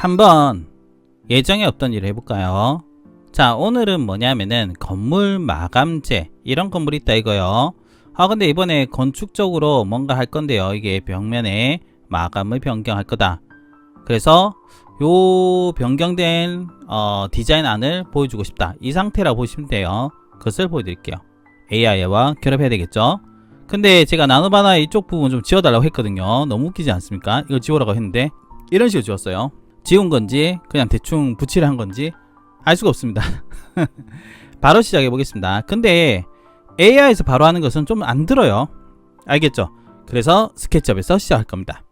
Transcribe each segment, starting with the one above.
한번 예정에 없던 일을 해볼까요? 자, 오늘은 뭐냐면은 건물 마감재, 이런 건물이 있다 이거요. 근데 이번에 건축적으로 뭔가 할 건데요. 이게 벽면에 마감을 변경할 거다. 그래서 요 변경된 디자인안을 보여주고 싶다, 이 상태라고 보시면 돼요. 그것을 보여드릴게요. AI와 결합해야 되겠죠. 근데 제가 나노바나 이쪽 부분 좀 지워달라고 했거든요. 너무 웃기지 않습니까? 이거 지우라고 했는데 이런 식으로 지웠어요. 지운 건지 그냥 대충 붙이려 한 건지 알 수가 없습니다. 바로 시작해 보겠습니다. 근데 AI에서 바로 하는 것은 좀 안 들어요. 알겠죠? 그래서 스케치업에서 시작할 겁니다.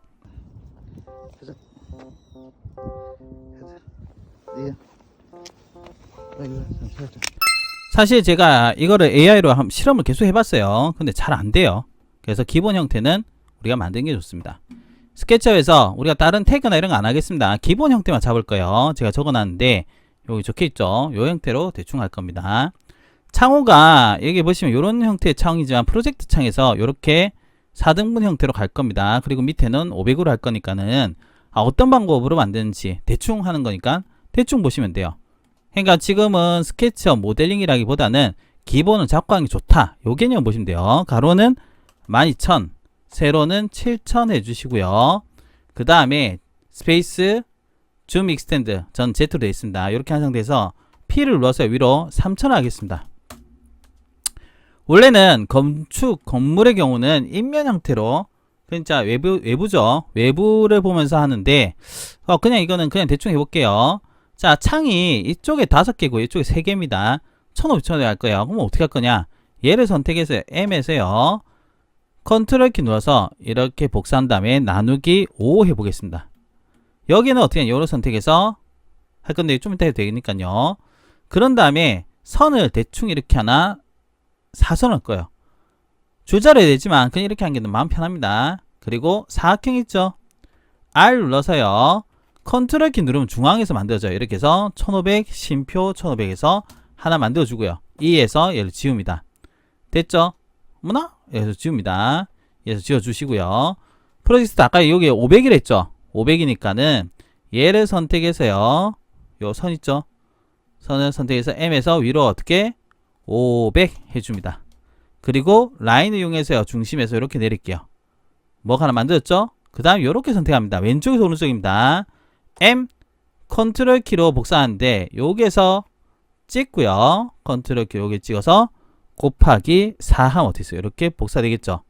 사실 제가 이거를 AI로 실험을 계속 해봤어요. 근데 잘 안 돼요. 그래서 기본 형태는 우리가 만드는 게 좋습니다. 스케치업에서 우리가 다른 태그나 이런 거 안 하겠습니다. 기본 형태만 잡을 거예요. 제가 적어놨는데 여기 적혀있죠. 요 형태로 대충 할 겁니다. 창호가 여기 보시면 이런 형태의 창이지만 프로젝트 창에서 이렇게 4등분 형태로 갈 겁니다. 그리고 밑에는 500으로 할 거니까는 어떤 방법으로 만드는지 대충 하는 거니까 대충 보시면 돼요. 그러니까 지금은 스케치업 모델링이라기보다는 기본은 잡고 하는 게 좋다, 요 개념 보시면 돼요. 가로는 12,000, 세로는 7,000 해주시고요. 그 다음에 스페이스 줌 익스텐드 전 Z로 되어 있습니다. 이렇게 한 상태에서 P를 눌러서 위로 3,000 하겠습니다. 원래는 건축 건물의 경우는 인면 형태로 진짜 외부죠. 외부를 보면서 하는데 그냥 이거는 그냥 대충 해볼게요. 자, 창이 이쪽에 5개고 이쪽에 3개입니다. 1,500에 할 거예요. 그럼 어떻게 할 거냐? 얘를 선택해서 M에서요. 컨트롤 키 눌러서 이렇게 복사한 다음에 나누기 5 해보겠습니다. 여기는 어떻게 하냐? 요를 선택해서 할 건데 좀 이따 해도 되니까요. 그런 다음에 선을 대충 이렇게 하나 사선을 할 거예요. 조절해야 되지만 그냥 이렇게 하는 게 마음 편합니다. 그리고 사각형 있죠? R 눌러서요. 컨트롤 키 누르면 중앙에서 만들어져요. 이렇게 해서 1500, 쉼표 1500에서 하나 만들어주고요. E에서 얘를 지웁니다. 됐죠? 뭐나? 여기서 지웁니다. 여기서 지워주시고요. 프로젝트 아까 여기 500이라 했죠? 500이니까는 얘를 선택해서요. 요 선 있죠? 선을 선택해서 M에서 위로 어떻게? 500 해줍니다. 그리고 라인을 이용해서요. 중심에서 이렇게 내릴게요. 뭐가 하나 만들었죠? 그 다음 이렇게 선택합니다. 왼쪽에서 오른쪽입니다. M 컨트롤 키로 복사하는데 여기에서 찍고요. 컨트롤 키 여기 찍어서 곱하기 4 하면 어떻게 있어요? 이렇게 복사되겠죠.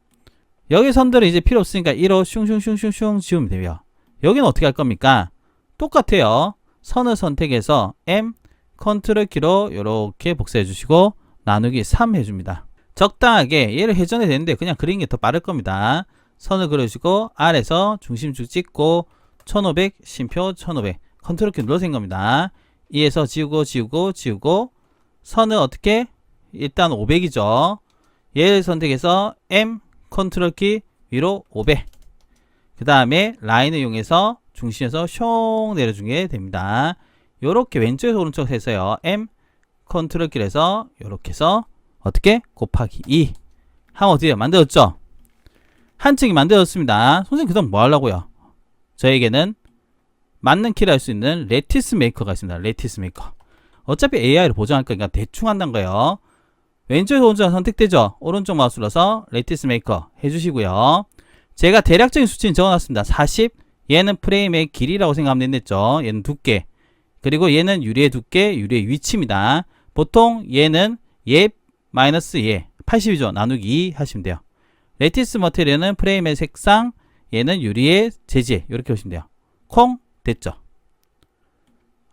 여기 선들은 이제 필요 없으니까 1호 슝슝슝슝슝 지우면 돼요. 여기는 어떻게 할 겁니까? 똑같아요. 선을 선택해서 M 컨트롤 키로 이렇게 복사해 주시고 나누기 3 해줍니다. 적당하게 얘를 회전해야 되는데 그냥 그리는 게 더 빠를 겁니다. 선을 그려주고 R에서 중심축 찍고 1500 쉼표 1500 컨트롤 키 눌러서 한 겁니다. E에서 지우고 지우고 지우고 선을 어떻게? 일단 500이죠. 얘를 선택해서 M 컨트롤 키 위로 500. 그 다음에 라인을 이용해서 중심에서 숑 내려주게 됩니다. 요렇게 왼쪽에서 오른쪽 해서요. M 컨트롤 키를 해서 요렇게 해서 어떻게? 곱하기 2 하면 어떻게 만들었죠? 한 층이 만들어졌습니다. 선생님 그 다음 뭐 하려고요? 저에게는 맞는 키를 할 수 있는 레티스 메이커가 있습니다. 레티스 메이커. 어차피 AI를 보정할 거니까 대충 한다는 거예요. 왼쪽에서 오른쪽 선택되죠? 오른쪽 마우스 눌러서 레티스 메이커 해주시고요. 제가 대략적인 수치는 적어놨습니다. 40. 얘는 프레임의 길이라고 생각하면 됐죠. 얘는 두께. 그리고 얘는 유리의 두께, 유리의 위치입니다. 보통 얘는 얘 마이너스 얘 80이죠. 나누기 2 하시면 돼요. 레티스 머테리얼은 프레임의 색상, 얘는 유리의 재질. 이렇게 보시면 돼요. 콩 됐죠.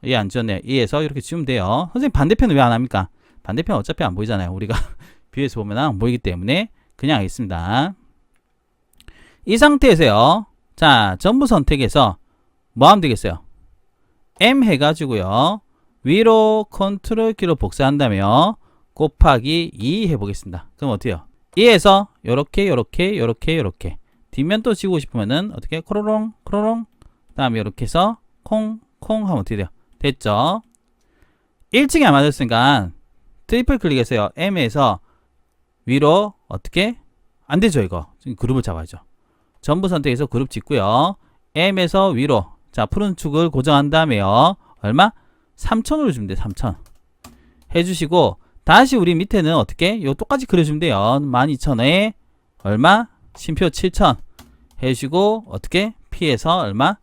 얘 안 지웠네요. E에서 이렇게 지우면 돼요. 선생님 반대편은 왜 안 합니까? 반대편 어차피 안 보이잖아요. 우리가 뷰에서 보면 안 보이기 때문에 그냥 하겠습니다. 이 상태에서요. 자, 전부 선택해서 뭐 하면 되겠어요? M 해가지고요. 위로 컨트롤 키로 복사한다며 곱하기 2 해보겠습니다. 그럼 어떻게 해요? E에서 요렇게 요렇게 요렇게 요렇게 뒷면 또 지우고 싶으면은 어떻게 코로롱 코로롱 그 다음에 요렇게 해서 콩 콩 하면 어떻게 돼요? 됐죠? 1층이 안 맞았으니까 트리플 클릭해서요. M에서 위로 어떻게? 안되죠 이거. 지금 그룹을 잡아야죠. 전부 선택해서 그룹 짓고요. M에서 위로 자, 푸른 축을 고정한 다음에요. 얼마? 3000으로 주면 돼. 3000 해주시고 다시 우리 밑에는 어떻게? 요 똑같이 그려주면 돼요. 12000에 얼마? 쉼표 7000 해주시고 어떻게? P에서 얼마?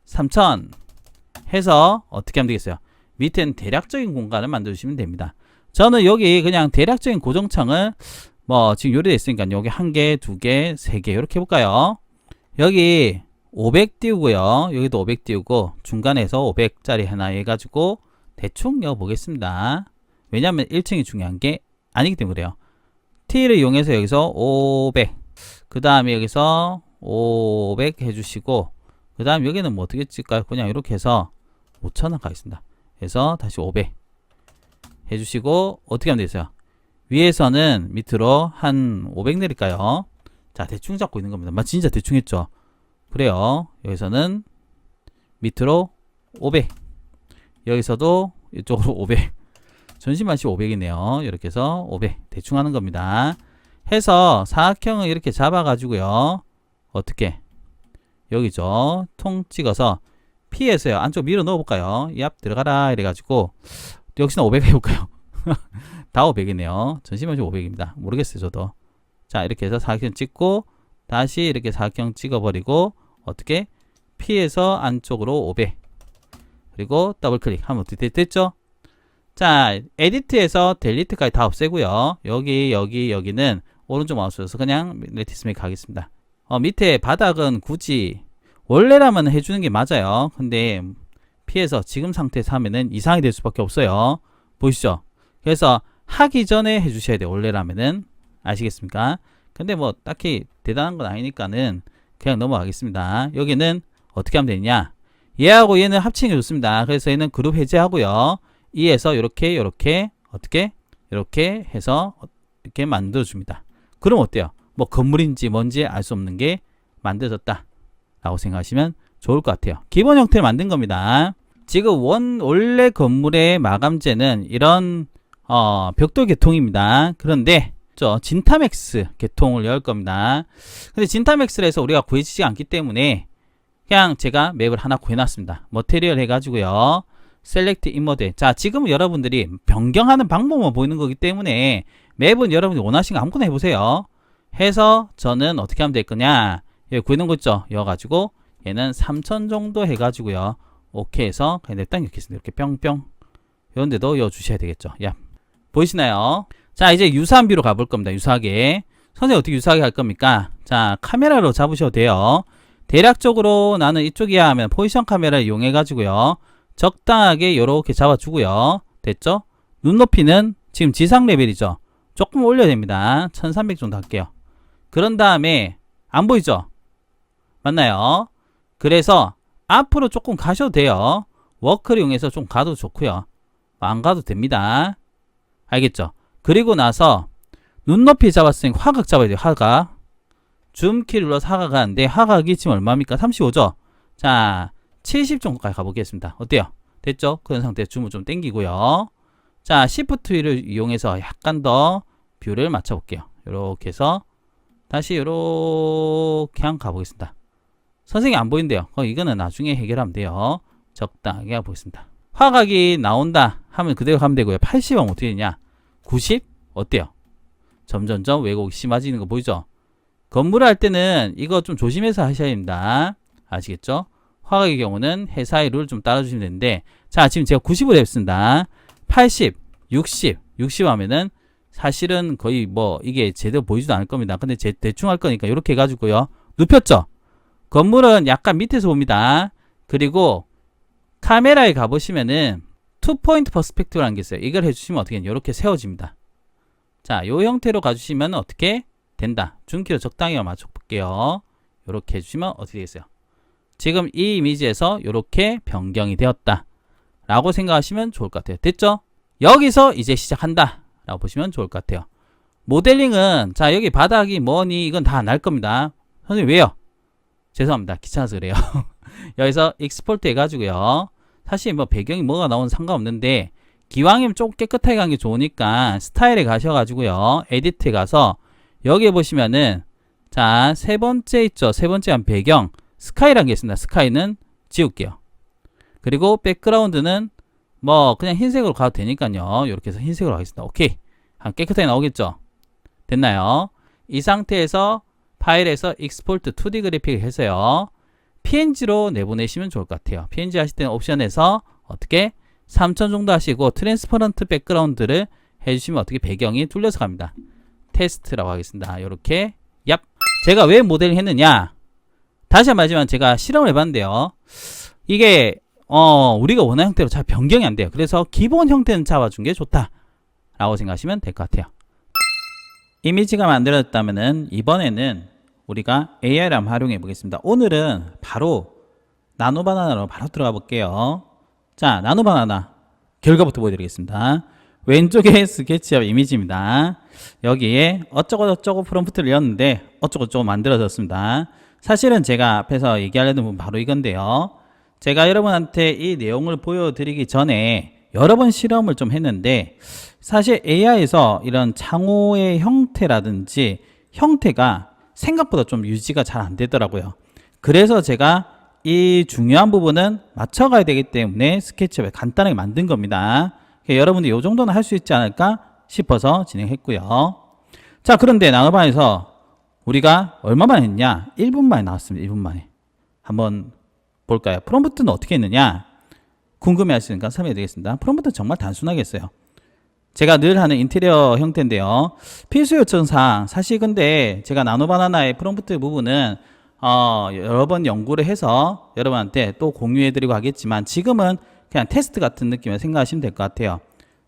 3000 해서 어떻게 하면 되겠어요? 밑에는 대략적인 공간을 만들어 주시면 됩니다. 저는 여기 그냥 대략적인 고정창을 뭐 지금 요리되어 있으니까 여기 1개, 2개, 3개 이렇게 해볼까요? 여기 500 띄우고요. 여기도 500 띄우고 중간에서 500짜리 하나 해가지고 대충 넣어보겠습니다. 왜냐하면 1층이 중요한 게 아니기 때문에 그래요. T를 이용해서 여기서 500 그 다음에 여기서 500 해주시고 그 다음 여기는 뭐 어떻게 찍을까요? 그냥 이렇게 해서 5000원 가겠습니다. 그래서 다시 500 해주시고 어떻게 하면 되겠어요? 위에서는 밑으로 한 500 내릴까요? 자, 대충 잡고 있는 겁니다. 진짜 대충 했죠? 그래요. 여기서는 밑으로 500 여기서도 이쪽으로 500 전신만시 500이네요. 이렇게 해서 500 대충 하는 겁니다. 해서 사각형을 이렇게 잡아 가지고요. 어떻게 여기죠. 통 찍어서 P에서요. 안쪽 밀어 넣어 볼까요? 얍 들어가라 이래 가지고 역시나 500 해볼까요? 다 500이네요. 전신만시 500입니다. 모르겠어요 저도. 자, 이렇게 해서 사각형 찍고 다시 이렇게 사각형 찍어버리고 어떻게? P에서 안쪽으로 500 그리고 더블 클릭하면 어떻게 됐죠? 자, 에디트에서 델리트까지 다 없애고요. 여기는 오른쪽 마우스여서 그냥 레티스 메이크 하겠습니다. 밑에 바닥은 굳이 원래라면 해주는 게 맞아요. 근데 P에서 지금 상태에서 하면은 이상이 될 수밖에 없어요. 보이시죠? 그래서 하기 전에 해주셔야 돼요. 원래라면은. 아시겠습니까? 근데 뭐 딱히 대단한 건 아니니까는 그냥 넘어가겠습니다. 여기는 어떻게 하면 되냐? 얘하고 얘는 합치는 게 좋습니다. 그래서 얘는 그룹 해제하고요. 이에서 이렇게 어떻게 이렇게 해서 이렇게 만들어 줍니다. 그럼 어때요? 뭐 건물인지 뭔지 알 수 없는 게 만들어졌다 라고 생각하시면 좋을 것 같아요. 기본 형태를 만든 겁니다. 지금 원래 건물의 마감재는 이런 벽돌 계통입니다. 그런데 진타맥스 계통을 열 겁니다. 근데 진타맥스를 해서 우리가 구해지지 않기 때문에 그냥 제가 맵을 하나 구해놨습니다. 머테리얼 해가지고요. 셀렉트 인모드. 자, 지금은 여러분들이 변경하는 방법만 보이는 거기 때문에 맵은 여러분이 원하시는 거 아무거나 해보세요. 해서 저는 어떻게 하면 될 거냐? 여기 구해놓은 거 있죠? 여가지고 얘는 3000 정도 해가지고요. 오케이 해서 그냥 딱 이렇게 있습니다. 이렇게 뿅뿅. 이런 데도 여주셔야 되겠죠. 야, 보이시나요? 자, 이제 유사한 뷰로 가볼 겁니다. 유사하게. 선생님 어떻게 유사하게 할 겁니까? 자, 카메라로 잡으셔도 돼요. 대략적으로 나는 이쪽이야 하면 포지션 카메라를 이용해 가지고요. 적당하게 이렇게 잡아주고요. 됐죠? 눈높이는 지금 지상 레벨이죠. 조금 올려야 됩니다. 1300 정도 할게요. 그런 다음에 안 보이죠? 맞나요? 그래서 앞으로 조금 가셔도 돼요. 워크를 이용해서 좀 가도 좋고요. 안 가도 됩니다. 알겠죠? 그리고 나서 눈높이 잡았으니까 화각 잡아야 돼요. 화각. 줌키 눌러서 화각 하는데 화각이 지금 얼마입니까? 35죠? 자, 70 정도까지 가보겠습니다. 어때요? 됐죠? 그런 상태에서 줌을 좀 당기고요. 자, Shift W를 이용해서 약간 더 뷰를 맞춰볼게요. 이렇게 해서 다시 이렇게 한 가보겠습니다. 선생님이 안 보인대요. 이거는 나중에 해결하면 돼요. 적당하게 가보겠습니다. 화각이 나온다 하면 그대로 가면 되고요. 80하면 어떻게 되냐? 90? 어때요? 점점점 왜곡이 심해지는 거 보이죠? 건물을 할 때는 이거 좀 조심해서 하셔야 됩니다. 아시겠죠? 화각의 경우는 회사의 룰을 좀 따라주시면 되는데, 자, 지금 제가 90으로 했습니다. 80, 60 하면은 사실은 거의 뭐 이게 제대로 보이지도 않을 겁니다. 근데 대충 할 거니까 이렇게 해가지고요. 눕혔죠? 건물은 약간 밑에서 봅니다. 그리고 카메라에 가보시면은 투포인트 퍼스펙티브라는 게 있어요. 이걸 해주시면 어떻게 이렇게 세워집니다. 자, 이 형태로 가주시면 어떻게 된다. 줌키로 적당히 맞춰볼게요. 이렇게 해주시면 어떻게 되겠어요? 지금 이 이미지에서 이렇게 변경이 되었다 라고 생각하시면 좋을 것 같아요. 됐죠? 여기서 이제 시작한다 라고 보시면 좋을 것 같아요. 모델링은 자, 여기 바닥이 뭐니 이건 다 안 할 겁니다. 선생님 왜요? 죄송합니다. 귀찮아서 그래요. 여기서 익스포트 해가지고요. 사실 뭐 배경이 뭐가 나오는 상관없는데 기왕이면 조금 깨끗하게 간 게 좋으니까 스타일에 가셔가지고요. 에디트에 가서 여기에 보시면은 자, 세 번째 있죠. 세 번째 한 배경 스카이라는 게 있습니다. 스카이는 지울게요. 그리고 백그라운드는 뭐 그냥 흰색으로 가도 되니까요. 이렇게 해서 흰색으로 하겠습니다. 오케이. 깨끗하게 나오겠죠? 됐나요? 이 상태에서 파일에서 익스포트 2D 그래픽을 해서요. PNG로 내보내시면 좋을 것 같아요. PNG 하실 때는 옵션에서 어떻게 3000 정도 하시고 트랜스퍼런트 백그라운드를 해주시면 어떻게 배경이 뚫려서 갑니다. 테스트라고 하겠습니다. 이렇게 얍. 제가 왜 모델을 했느냐? 다시 한번 말하지만 제가 실험을 해봤는데요. 이게 우리가 원하는 형태로 잘 변경이 안 돼요. 그래서 기본 형태는 잡아준 게 좋다 라고 생각하시면 될 것 같아요. 이미지가 만들어졌다면은 이번에는 우리가 AI를 한번 활용해 보겠습니다. 오늘은 바로 나노바나나로 바로 들어가 볼게요. 자, 나노바나나 결과부터 보여드리겠습니다. 왼쪽에 스케치업 이미지입니다. 여기에 어쩌고저쩌고 프롬프트를 넣었는데 어쩌고저쩌고 만들어졌습니다. 사실은 제가 앞에서 얘기하려던 부분 바로 이건데요. 제가 여러분한테 이 내용을 보여드리기 전에 여러 번 실험을 좀 했는데 사실 AI에서 이런 창호의 형태라든지 형태가 생각보다 좀 유지가 잘 안 되더라고요. 그래서 제가 이 중요한 부분은 맞춰가야 되기 때문에 스케치업에 간단하게 만든 겁니다. 여러분들이 이 정도는 할 수 있지 않을까 싶어서 진행했고요. 자, 그런데 나노바에서 우리가 얼마만 했냐? 1분 만에 나왔습니다. 1분 만에. 한번 볼까요? 프롬프트는 어떻게 했느냐? 궁금해 하시니까 설명해 드리겠습니다. 프롬프트는 정말 단순하겠어요. 제가 늘 하는 인테리어 형태인데요. 필수 요청사항, 사실 근데 제가 나노바나나의 프롬프트 부분은 여러 번 연구를 해서 여러분한테 또 공유해 드리고 하겠지만 지금은 그냥 테스트 같은 느낌을 생각하시면 될 것 같아요.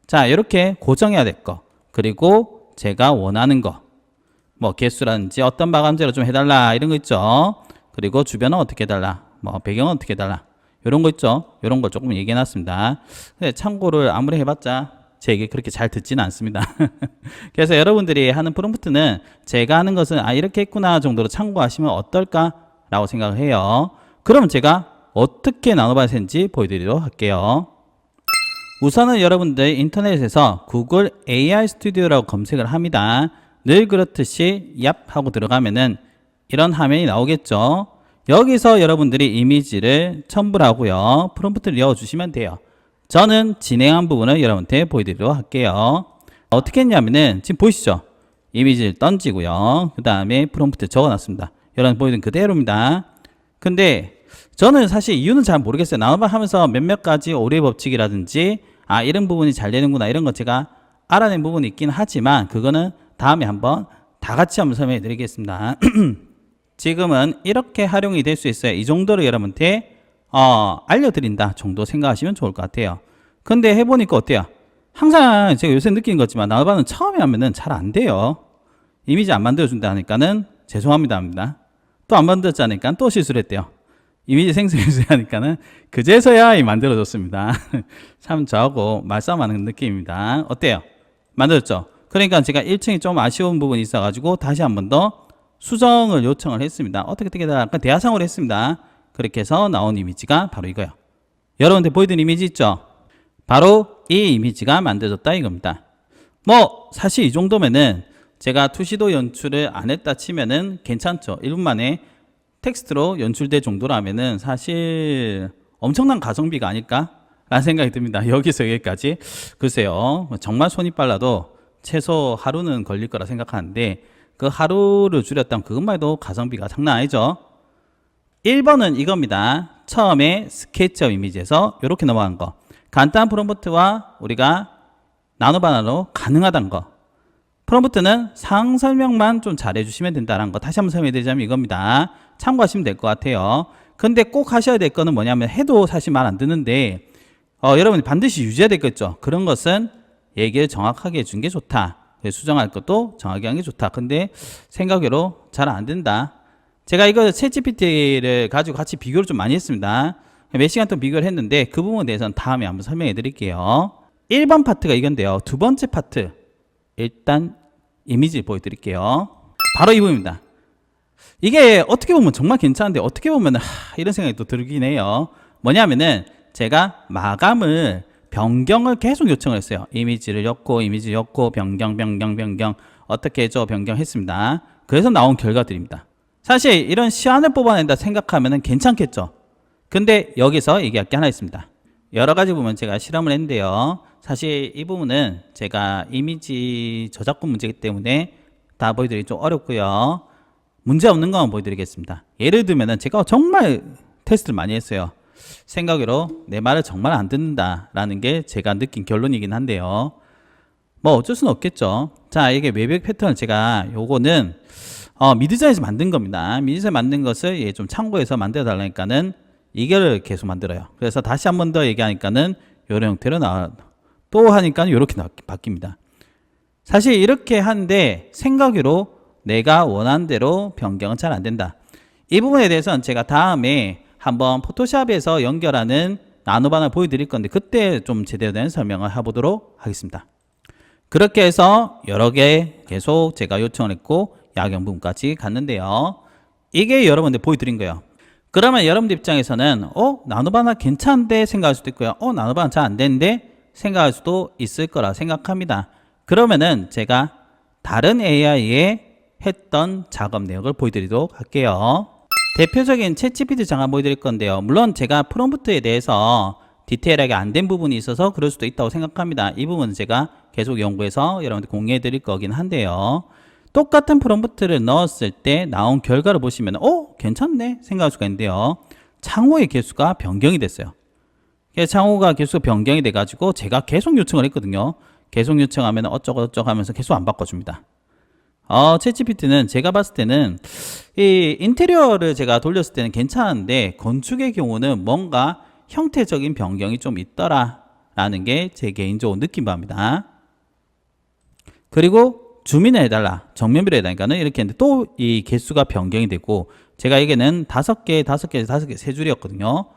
자, 이렇게 고정해야 될 거, 그리고 제가 원하는 거, 뭐 개수라든지 어떤 마감재로 좀 해달라 이런 거 있죠. 그리고 주변은 어떻게 해달라, 뭐 배경은 어떻게 해달라, 이런 거 있죠. 이런 거 조금 얘기해 놨습니다. 근데 참고를 아무리 해봤자 제 얘기 그렇게 잘 듣지는 않습니다. 그래서 여러분들이 하는 프롬프트는 제가 하는 것은 이렇게 했구나 정도로 참고하시면 어떨까 라고 생각을 해요. 그럼 제가 어떻게 나눠봐야 되는지 보여드리도록 할게요. 우선은 여러분들 인터넷에서 구글 AI 스튜디오라고 검색을 합니다. 늘 그렇듯이 얍 하고 들어가면은 이런 화면이 나오겠죠. 여기서 여러분들이 이미지를 첨부를 하고요. 프롬프트를 넣어주시면 돼요. 저는 진행한 부분을 여러분한테 보여드리도록 할게요. 어떻게 했냐면은 지금 보이시죠? 이미지를 던지고요. 그 다음에 프롬프트 적어놨습니다. 여러분 보여드린 그대로입니다. 근데 저는 사실 이유는 잘 모르겠어요. 나눠봐 하면서 몇몇 가지 오류의 법칙이라든지 이런 부분이 잘 되는구나 이런 거 제가 알아낸 부분이 있긴 하지만 그거는 다음에 한번 다 같이 한번 설명해 드리겠습니다. 지금은 이렇게 활용이 될 수 있어요. 이 정도로 여러분한테 알려드린다 정도 생각하시면 좋을 것 같아요. 근데 해보니까 어때요? 항상 제가 요새 느끼는 거지만 나눠봐는 처음에 하면은 잘 안 돼요. 이미지 안 만들어준다 하니까는 죄송합니다 합니다. 또 안 만들었자니까 또 실수를 했대요. 이미지 생성해줘야 하니까는 그제서야 만들어졌습니다. 참 저하고 말싸움하는 느낌입니다. 어때요? 만들었죠? 그러니까 제가 1층이 좀 아쉬운 부분이 있어가지고 다시 한 번 더 수정을 요청을 했습니다. 어떻게 약간 대화상으로 했습니다. 그렇게 해서 나온 이미지가 바로 이거예요. 여러분들 보여드린 이미지 있죠? 바로 이 이미지가 만들어졌다 이겁니다. 뭐 사실 이 정도면은 제가 투시도 연출을 안 했다 치면은 괜찮죠. 1분 만에 텍스트로 연출될 정도라면은 사실 엄청난 가성비가 아닐까 라는 생각이 듭니다. 여기서 여기까지 글쎄요, 정말 손이 빨라도 최소 하루는 걸릴 거라 생각하는데 그 하루를 줄였다면 그것만 해도 가성비가 장난 아니죠. 1번은 이겁니다. 처음에 스케치업 이미지에서 이렇게 넘어간 거, 간단한 프롬프트와 우리가 나노바나나로 가능하다는 거. 프롬프트는 상황 설명만 좀 잘 해주시면 된다는 거 다시 한번 설명해 드리자면 이겁니다. 참고하시면 될 것 같아요. 근데 꼭 하셔야 될 거는 뭐냐면 해도 사실 말 안 듣는데 여러분이 반드시 유지해야 되겠죠. 그런 것은 얘기를 정확하게 해준 게 좋다. 수정할 것도 정확하게 한 게 좋다. 근데 생각외로 잘 안 된다. 제가 이거 챗GPT를 가지고 같이 비교를 좀 많이 했습니다. 몇 시간 동안 비교를 했는데 그 부분에 대해서는 다음에 한번 설명해 드릴게요. 1번 파트가 이건데요. 두 번째 파트 일단 이미지를 보여드릴게요. 바로 이 부분입니다. 이게 어떻게 보면 정말 괜찮은데 어떻게 보면 이런 생각이 또 들긴 해요. 뭐냐면은 제가 마감을 변경을 계속 요청을 했어요. 이미지를 엮고 이미지 엮고 변경 어떻게 해줘 변경했습니다. 그래서 나온 결과들입니다. 사실 이런 시안을 뽑아낸다 생각하면은 괜찮겠죠. 근데 여기서 얘기할 게 하나 있습니다. 여러 가지 부분 제가 실험을 했는데요. 사실 이 부분은 제가 이미지 저작권 문제이기 때문에 다 보여드리기 좀 어렵고요. 문제 없는 것만 보여드리겠습니다. 예를 들면은 제가 정말 테스트를 많이 했어요. 생각으로 내 말을 정말 안 듣는다라는 게 제가 느낀 결론이긴 한데요. 뭐 어쩔 수는 없겠죠. 자, 이게 외벽 패턴을 제가 요거는 미드전에서 만든 겁니다. 미드전에 만든 것을 좀 참고해서 만들어 달라니까는 이거를 계속 만들어요. 그래서 다시 한 번 더 얘기하니까는 이런 형태로 또 하니까 이렇게 바뀝니다. 사실 이렇게 하는데 생각으로 내가 원하는 대로 변경은 잘 안 된다. 이 부분에 대해서는 제가 다음에 한번 포토샵에서 연결하는 나노반을 보여드릴 건데 그때 좀 제대로 된 설명을 해보도록 하겠습니다. 그렇게 해서 여러 개 계속 제가 요청을 했고 야경 부분까지 갔는데요. 이게 여러분들 보여드린 거예요. 그러면 여러분들 입장에서는 나노바나 괜찮은데 생각할 수도 있고요. 나노바나 잘 안 되는데 생각할 수도 있을 거라 생각합니다. 그러면은 제가 다른 AI에 했던 작업 내역을 보여드리도록 할게요. 대표적인 챗GPT 장을 보여드릴 건데요. 물론 제가 프롬프트에 대해서 디테일하게 안 된 부분이 있어서 그럴 수도 있다고 생각합니다. 이 부분은 제가 계속 연구해서 여러분들 공유해 드릴 거긴 한데요. 똑같은 프롬프트를 넣었을 때 나온 결과를 보시면 괜찮네 생각할 수가 있는데요. 창호의 개수가 변경이 됐어요. 창호가 개수 변경이 돼 가지고 제가 계속 요청을 했거든요. 계속 요청하면 어쩌고 하면서 계속 안 바꿔줍니다. 챗GPT는 제가 봤을 때는 이 인테리어를 제가 돌렸을 때는 괜찮은데 건축의 경우는 뭔가 형태적인 변경이 좀 있더라 라는 게 제 개인적으로 느낀 바입니다. 그리고 줌인을 해달라, 정면비를 해달라니까는 이렇게 했는데 또 이 개수가 변경이 되고, 제가 이게는 5개, 3줄이었거든요.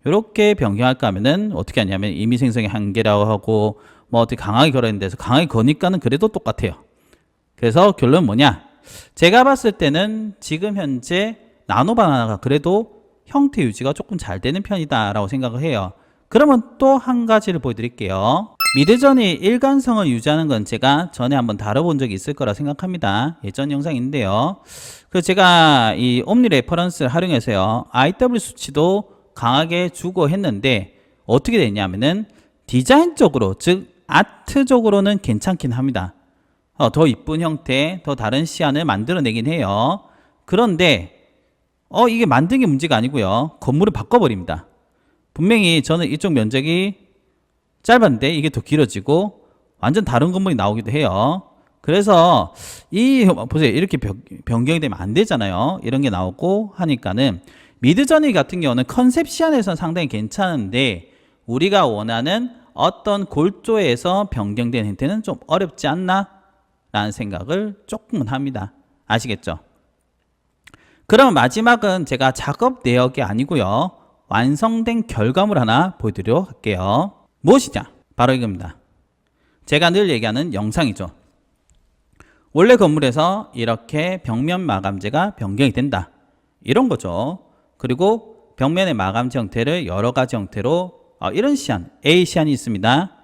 이렇게 변경할까 하면은 어떻게 하냐면 이미 생성의 한계라고 하고 뭐 어떻게 강하게 걸어있는 데서 강하게 거니까는 그래도 똑같아요. 그래서 결론은 뭐냐? 제가 봤을 때는 지금 현재 나노바나나가 그래도 형태 유지가 조금 잘 되는 편이다 라고 생각을 해요. 그러면 또 한 가지를 보여드릴게요. 미드전이 일관성을 유지하는 건 제가 전에 한번 다뤄본 적이 있을 거라 생각합니다. 예전 영상인데요. 그래서 제가 이 옴니 레퍼런스를 활용해서요, IW 수치도 강하게 주고 했는데 어떻게 됐냐면은 디자인적으로, 즉 아트적으로는 괜찮긴 합니다. 더 이쁜 형태, 더 다른 시안을 만들어내긴 해요. 그런데 이게 만든 게 문제가 아니고요, 건물을 바꿔버립니다. 분명히 저는 이쪽 면적이 짧았는데 이게 더 길어지고 완전 다른 건물이 나오기도 해요. 그래서 보세요, 이렇게 변경이 되면 안 되잖아요. 이런 게 나오고 하니까는 미드저니 같은 경우는 컨셉 시안에서는 상당히 괜찮은데 우리가 원하는 어떤 골조에서 변경된 형태는 좀 어렵지 않나? 라는 생각을 조금은 합니다. 아시겠죠? 그럼 마지막은 제가 작업 내역이 아니고요, 완성된 결과물 하나 보여드리도록 할게요. 무엇이냐? 바로 이겁니다. 제가 늘 얘기하는 영상이죠. 원래 건물에서 이렇게 벽면 마감재가 변경이 된다, 이런 거죠. 그리고 벽면의 마감재 형태를 여러 가지 형태로 이런 시안, A 시안이 있습니다.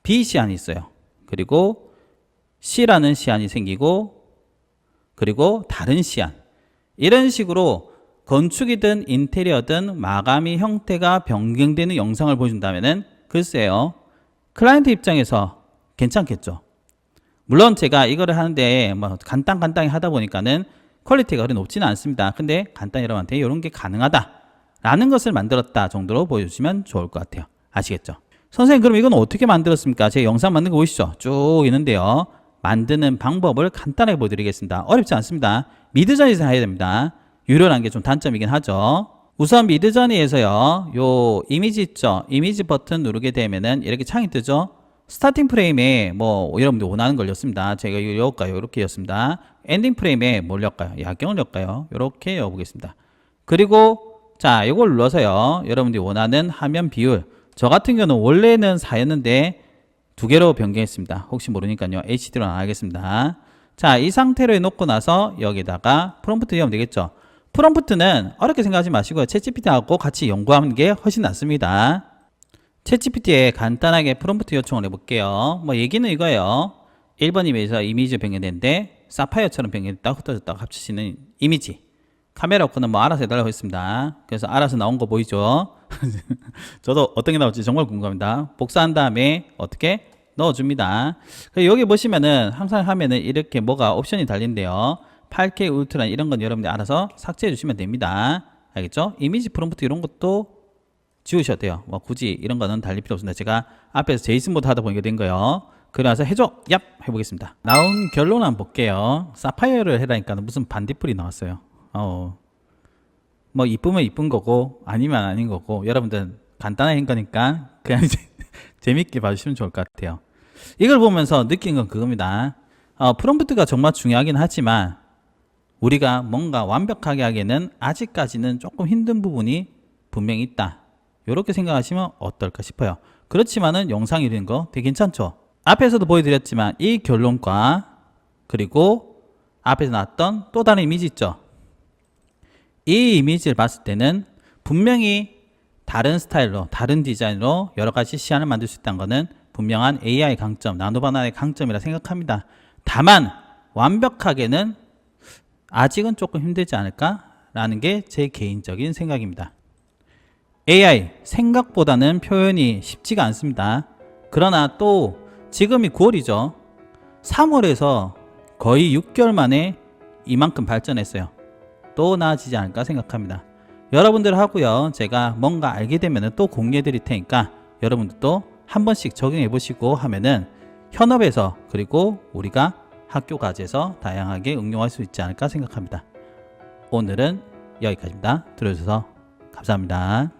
B 시안이 있어요. 그리고 C라는 시안이 생기고, 그리고 다른 시안, 이런 식으로 건축이든 인테리어든 마감이 형태가 변경되는 영상을 보여준다면은 글쎄요, 클라이언트 입장에서 괜찮겠죠. 물론 제가 이거를 하는데 뭐 간단히 하다 보니까는 퀄리티가 그리 높지는 않습니다. 근데 간단히 여러분한테 이런 게 가능하다 라는 것을 만들었다 정도로 보여주시면 좋을 것 같아요. 아시겠죠? 선생님, 그럼 이건 어떻게 만들었습니까? 제 영상 만든 거 보시죠. 쭉 있는데요, 만드는 방법을 간단하게 보여드리겠습니다. 어렵지 않습니다. 미드저니에서 해야 됩니다. 유료라는 게 좀 단점이긴 하죠. 우선 미드저니에서요, 요 이미지 있죠? 이미지 버튼 누르게 되면은 이렇게 창이 뜨죠? 스타팅 프레임에 뭐 여러분들 원하는 걸 였습니다. 제가 이거 여울까요? 이렇게 였습니다. 엔딩 프레임에 뭘 였까요? 야경을 였까요? 이렇게 여보겠습니다. 그리고 자, 이걸 눌러서요, 여러분들이 원하는 화면 비율, 저 같은 경우는 원래는 4였는데 2개로 변경했습니다. 혹시 모르니까요, HD로 안 하겠습니다. 자, 이 상태로 해놓고 나서 여기다가 프롬프트 넣으면 되겠죠. 프롬프트는 어렵게 생각하지 마시고요, 챗GPT하고 같이 연구하는 게 훨씬 낫습니다. 챗GPT에 간단하게 프롬프트 요청을 해볼게요. 뭐 얘기는 이거예요. 1번 이미지에서 이미지 변경됐는데 사파이어처럼 변경됐다, 흩어졌다가 합쳐지는 이미지, 카메라 없고는 뭐 알아서 해달라고 했습니다. 그래서 알아서 나온 거 보이죠? 저도 어떤 게 나올지 정말 궁금합니다. 복사한 다음에 어떻게 넣어줍니다. 여기 보시면은 항상 하면은 이렇게 뭐가 옵션이 달린대요. 8K 울트라 이런 건 여러분들 알아서 삭제해 주시면 됩니다. 알겠죠? 이미지 프롬프트 이런 것도 지우셔도 돼요. 뭐 굳이 이런 거는 달릴 필요 없습니다. 제가 앞에서 제이슨 모드 하다 보니까 된 거예요. 그래서 해줘! 얍! 해보겠습니다. 나온 결론 한번 볼게요. 사파이어를 해라니까 무슨 반딧불이 나왔어요. 뭐 이쁘면 이쁜 거고 아니면 아닌 거고 여러분들 간단한 거니까 그냥 재밌게 봐주시면 좋을 것 같아요. 이걸 보면서 느낀 건 그겁니다. 프롬프트가 정말 중요하긴 하지만 우리가 뭔가 완벽하게 하기에는 아직까지는 조금 힘든 부분이 분명히 있다. 이렇게 생각하시면 어떨까 싶어요. 그렇지만은 영상이 되는 거 되게 괜찮죠? 앞에서도 보여드렸지만 이 결론과 그리고 앞에서 나왔던 또 다른 이미지 있죠? 이 이미지를 봤을 때는 분명히 다른 스타일로 다른 디자인으로 여러가지 시안을 만들 수 있다는 것은 분명한 AI 강점, 나노바나나의 강점이라 생각합니다. 다만 완벽하게는 아직은 조금 힘들지 않을까 라는 게 제 개인적인 생각입니다. AI 생각보다는 표현이 쉽지가 않습니다. 그러나 또 지금이 9월이죠 3월에서 거의 6개월 만에 이만큼 발전했어요. 또 나아지지 않을까 생각합니다. 여러분들 하고요 제가 뭔가 알게 되면 또 공유해 드릴 테니까 여러분들도 한 번씩 적용해 보시고 하면은 현업에서 그리고 우리가 학교 과제에서 다양하게 응용할 수 있지 않을까 생각합니다. 오늘은 여기까지입니다. 들어주셔서 감사합니다.